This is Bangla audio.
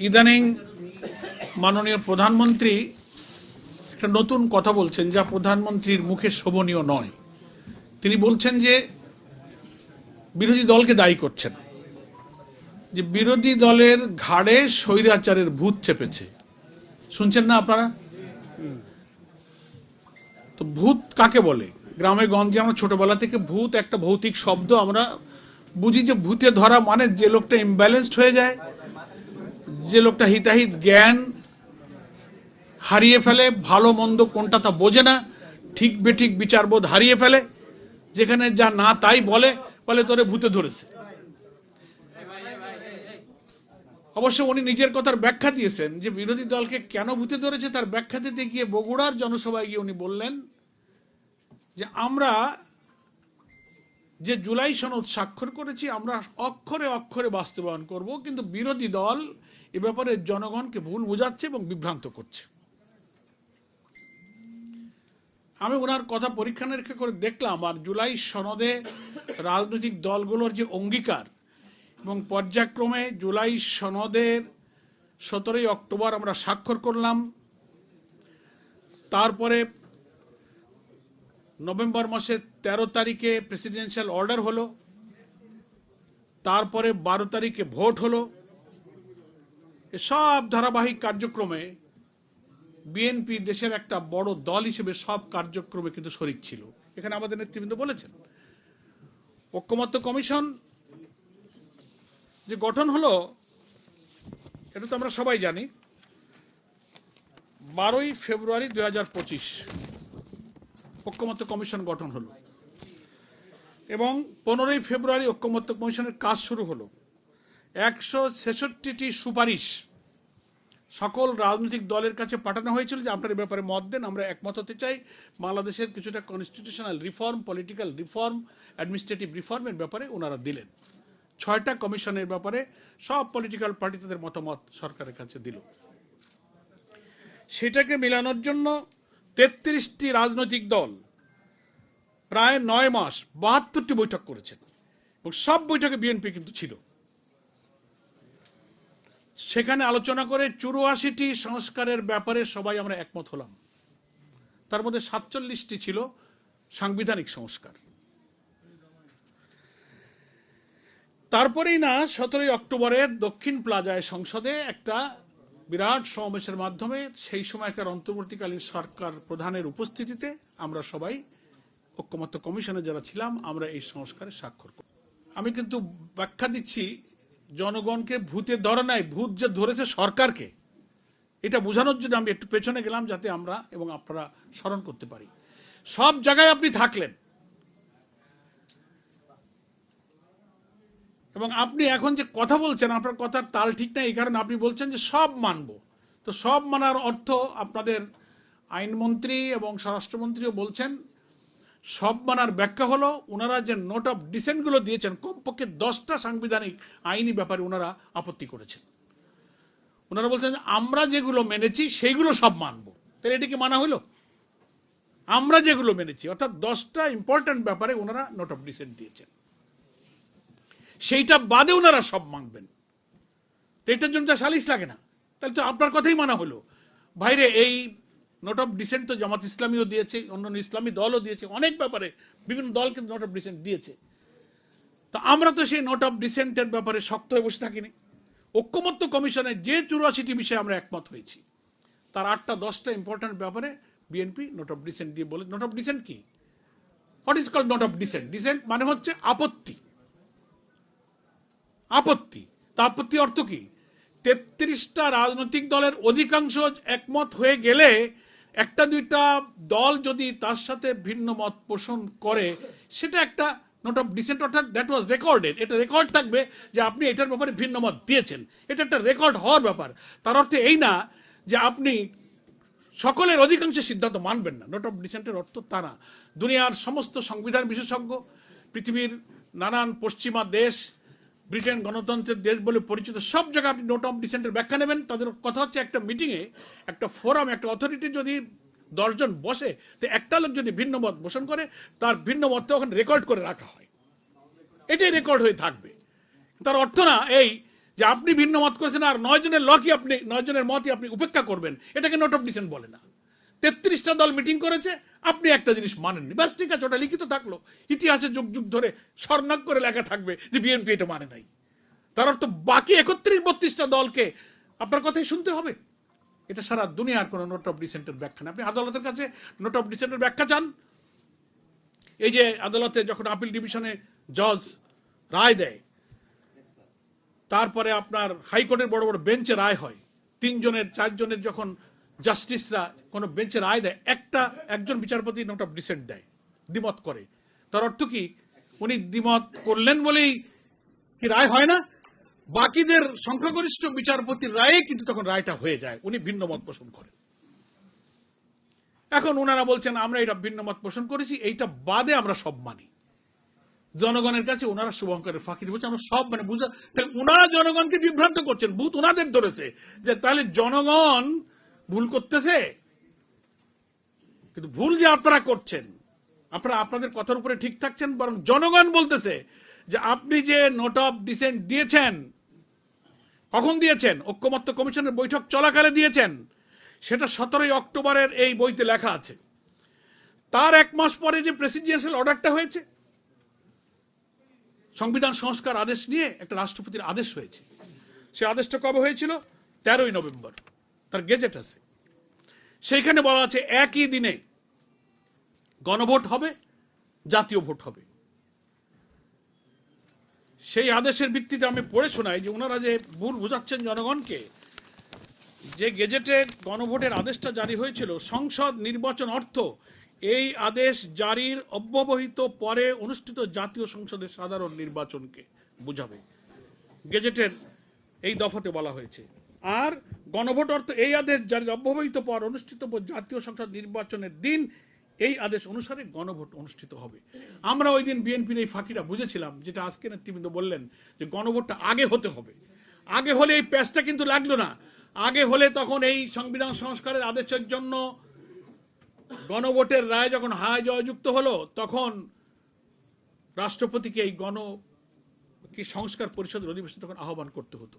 ইদানিং মাননীয় প্রধানমন্ত্রী একটা নতুন কথা বলছেন, যা প্রধানমন্ত্রীর মুখে শোভনীয় নয়। তিনি বলছেন যে বিরোধী দলকে দায়ী করছেন, যে বিরোধী দলের ঘাড়ে স্বৈরাচারের ভূত চেপেছে। শুনছেন না আপনারা? তো ভূত কাকে বলে? গ্রামে গঞ্জে আমরা ছোটবেলা থেকে ভূত একটা ভৌতিক শব্দ আমরা বুঝি, যে ভূতে ধরা মানে যে লোকটা ইমব্যালেন্সড হয়ে যায়, যে লোকটা হিতাহিত জ্ঞান হারিয়ে ফেলে, ভালো মন্দ কোনটা তা বোঝে না, ঠিক বেঠিক বিচারবোধ হারিয়ে ফেলে, যেখানে যা না তাই বলে তোরে ভূতে ধরেছে। অবশ্য উনি নিজের কথার ব্যাখ্যা দিয়েছেন যে বিরোধী দলকে কেন ভূতে ধরেছে, তার ব্যাখ্যা দিতে গিয়ে বগুড়ার জনসভায় গিয়ে উনি বললেন যে আমরা যে জুলাই সনদ স্বাক্ষর করেছি আমরা অক্ষরে অক্ষরে বাস্তবায়ন করব, কিন্তু বিরোধী দল এ ব্যাপারে জনগণকে ভুল বোঝাচ্ছে এবং বিভ্রান্ত করছে। আমি ওনার কথা পরীক্ষা নিরীক্ষা করে দেখলাম, আর জুলাই সনদে রাজনৈতিক দলগুলোর যে অঙ্গীকার এবং পর্যায়ক্রমে জুলাই সনদের 17 অক্টোবর আমরা স্বাক্ষর করলাম, তারপরে নভেম্বর মাসের 13 তারিখে প্রেসিডেন্সিয়াল অর্ডার হলো, তারপরে 12 তারিখে ভোট হলো। সব ধারাবাহিক কার্যক্রমে বিএনপি দেশের একটা বড় দল হিসেবে সব কার্যক্রমে কিন্তু শরিক ছিল। এখানে আমাদের নেতৃবৃন্দ বলেছেন, ঐকমত্য কমিশন যে গঠন হলো এটা তো আমরা সবাই জানি। 12ই ফেব্রুয়ারি 2025 ঐকমত্য কমিশন গঠন হলো এবং 15ই ফেব্রুয়ারি ঐকমত্য কমিশনের কাজ শুরু হলো। 166টি সুপারিশ সকল রাজনৈতিক দলের কাছে পাঠানো হয়েছিল যে আপনার এই ব্যাপারে মত দেন, আমরা একমত হতে চাই। বাংলাদেশের কিছুটা constitutional reform, political reform, administrative রিফর্মের ব্যাপারে ওনারা দিলেন। 6টা কমিশনের ব্যাপারে সব পলিটিক্যাল পার্টি তাদের মতামত সরকারের কাছে দিল। সেটাকে মেলানোর জন্য 33টি রাজনৈতিক দল প্রায় 9 মাস 72টি বৈঠক করেছেন এবং সব বৈঠকে বিএনপি কিন্তু ছিল। সেখানে আলোচনা করে 84টি সংস্কারের ব্যাপারে সবাই আমরা একমত হলাম। তার মধ্যে 47টি ছিল সাংবিধানিক সংস্কার। তারপরেই না 17ই অক্টোবরে দক্ষিণ প্লাজায় সংসদে একটা বিরাট সমাবেশের মাধ্যমে সেই সময়কার অন্তর্বর্তীকালীন সরকার প্রধানের উপস্থিতিতে আমরা সবাই ঐকমত্য কমিশনে যারা ছিলাম আমরা এই সংস্কারে স্বাক্ষর করি। আমি কিন্তু ব্যাখ্যা দিচ্ছি, জনগণকে ভূতে ধরে নাই, ভূত যে ধরেছে সরকারকে, এটা বোঝানোর জন্য আমি একটু পেছনে গেলাম যাতে আমরা এবং আপনারা স্মরণ করতে পারি। সব জায়গায় আপনি থাকলেন এবং আপনি এখন যে কথা বলছেন আপনার কথার তাল ঠিক নাই, এই কারণে আপনি বলছেন যে সব মানব। তো সব মানার অর্থ আপনাদের আইনমন্ত্রী এবং স্বরাষ্ট্রমন্ত্রীও বলছেন সব মানার ব্যাখ্যা হলো ওনারা যে নোট অফ ডিসেন্টগুলো দিয়েছেন, কমপক্ষে 10টা সাংবিধানিক আইনি ব্যাপারে ওনারা আপত্তি করেছেন। ওনারা বলছেন আমরা যেগুলো মেনেছি সেইগুলো সব মানব। তাহলে এটি কি মানা হলো? আমরা যেগুলো মেনেছি অর্থাৎ 10টা ইম্পর্টেন্ট ব্যাপারে ওনারা নোট অফ ডিসেন্ট দিয়েছেন, সেইটা বাদে ওনারা সব মানবেন। তো এটার জন্য তো সালিশ লাগে না, তাহলে তো আপনার কথাই মানা হলো। বাইরে এই নোট অফ ডিসেন্ট তো জামাত ইসলামীও দিয়েছে, অন্যান্য ইসলামী দলও দিয়েছে, অনেক ব্যাপারে বিভিন্ন দল কিন্তু নোট অফ ডিসেন্ট দিয়েছে। তো আমরা তো সেই নোট অফ ডিসেন্টের ব্যাপারে শক্ত হয়ে বসে থাকিনি। ঐকমত্য কমিশনে যে 84টি বিষয়ে আমরা একমত হয়েছি তার 8টা 10টা ইম্পর্টেন্ট ব্যাপারে বিএনপি নোট অফ ডিসেন্ট দিয়ে বলে। নোট অফ ডিসেন্ট কি? What is called note of dissent? Dissent মানে হচ্ছে আপত্তি। আপত্তি, তা আপত্তি অর্থ কি? 33টা রাজনৈতিক দলের অধিকাংশ একমত হয়ে গেলে একটা দুইটা দল যদি তার সাথে ভিন্ন মত পোষণ করে সেটা একটা নোট অফ ডিসেন্ট, অর্থাৎ দ্যাট ওয়াজ রেকর্ডেড। এটা রেকর্ড থাকবে যে আপনি এটার ব্যাপারে ভিন্ন মত দিয়েছেন, এটা একটা রেকর্ড হওয়ার ব্যাপার। তার অর্থ এই না যে আপনি সকলের অধিকাংশের সিদ্ধান্ত মানবেন না। নোট অফ ডিসেন্টের অর্থ তা না। দুনিয়ার সমস্ত সংবিধান বিশেষজ্ঞ, পৃথিবীর নানান পশ্চিমা দেশ, ব্রিটেন গণতন্ত্রের দেশ বলে পরিচিত সব জায়গায় আপনি নোট অফ ডিসেন্টের ব্যাখ্যা নেবেন। তাদের কথা হচ্ছে একটা মিটিংয়ে, একটা ফোরাম, একটা অথরিটি যদি 10 জন বসে, তো একটা লোক যদি ভিন্ন মত পোষণ করে তার ভিন্ন মতটা ওখানে রেকর্ড করে রাখা হয়, এটাই রেকর্ড হয়ে থাকবে। তার অর্থ না এই যে আপনি ভিন্ন মত করেছেন আর 9 জনের লকই আপনি 9 জনের মতই আপনি উপেক্ষা করবেন, এটাকে নোট অফ ডিসেন্ট বলে না। 33টা দল মিটিং করেছে, আপনি একটা জিনিস মানেননি, ব্যাস ঠিক আছে, ওটা লিখিত থাকলো, ইতিহাসে যুগ যুগ ধরে স্বর্ণাক করে লেখা থাকবে যে বিএনপি এটা মানে নাই। তার অর্থ বাকি 31-32টা দলকে আপনার কথাই শুনতে হবে। এটা সারা দুনিয়ার কোনো নোট অফ ডিসেন্টের ব্যাখ্যা না। আপনি আদালতের কাছে নোট অফ ডিসেন্টের ব্যাখ্যা চান, এই যে আদালতে যখন আপিল ডিভিশনে জজ রায় দেয়, তারপরে আপনার হাইকোর্টের বড় বড় বেঞ্চে রায় হয়, 3 জনের 4 জনের যখন জাস্টিসরা কোনো বেঞ্চে রায় দেয়, একজন বিচারপতি নোট অফ ডিসেন্ট দেয়, দ্বিমত করে। তার অর্থ কি উনি দ্বিমত করলেন বলেই কি রায় হয় না? বাকিদের সংখ্যাগরিষ্ঠ বিচারপতির রায়ে কিন্তু তখন রায়টা হয়ে যায়, উনি ভিন্ন মত পোষণ করেন। এখন ওনারা বলছেন আমরা এটা ভিন্ন মত পোষণ করেছি, এইটা বাদে আমরা সব মানি। জনগণের কাছে ওনারা শুভঙ্করের ফাঁকি বলছে আমরা সব মানে বুঝা, তাহলে ওনারা জনগণকে বিভ্রান্ত করছেন, ভূত ওনাদের ধরেছে যে তাহলে জনগণ ভুল করতেছে। কিন্তু ভুল যে আপনারা করছেন, আপনারা আপনাদের কথার উপরে ঠিক থাকছেন, বরং জনগণ বলতেছে যে আপনি যে নোট অফ ডিসেন্ট দিয়েছেন, কখন দিয়েছেন? ঐক্যমত্য কমিশনের বৈঠক চলাকালে দিয়েছেন, সেটা 17 অক্টোবরের এই বইতে লেখা আছে। তার 1 মাস পরে যে প্রেসিডেন্সিয়াল অর্ডারটা হয়েছে, সংবিধান সংস্কার আদেশ নিয়ে একটা রাষ্ট্রপতির আদেশ হয়েছে, সে আদেশটা কবে হয়েছিল? 13ই নভেম্বর, তার গেজেট আছে। সেইখানে বলা আছে একই দিনে গণভোট হবে, জাতীয় ভোট হবে। সেই আদেশের ভিত্তিতে আমি পড়ে শোনাই যে ওনারা যে ভুল বুঝাচ্ছেন জনগণকে, যে গেজেটে গণভোটের আদেশটা জারি হয়েছিল, সংসদ নির্বাচন অর্থ এই আদেশ জারির অব্যবহিত পরে অনুষ্ঠিত জাতীয় সংসদের সাধারণ নির্বাচনকে বুঝাবে, গেজেটের এই দফাতে বলা হয়েছে। আর গণভোট অর্থ এই আদেশ জারির অব্যবহিত পর অনুষ্ঠিত জাতীয় সংসদ নির্বাচনের দিন এই আদেশ অনুসারে গণভোট অনুষ্ঠিত হবে। আমরা ওই দিন বিএনপির এই ফাঁকিটা বুঝেছিলাম, যেটা আজকে নেতৃবৃন্দ বললেন যে গণভোটটা আগে হতে হবে। আগে হলে এই প্যাচটা কিন্তু লাগলো না। আগে হলে তখন এই সংবিধান সংস্কারের আদেশের জন্য গণভোটের রায় যখন হায় জয়যুক্ত হলো, তখন রাষ্ট্রপতিকে এই সংস্কার পরিষদের অধিবেশন তখন আহ্বান করতে হতো।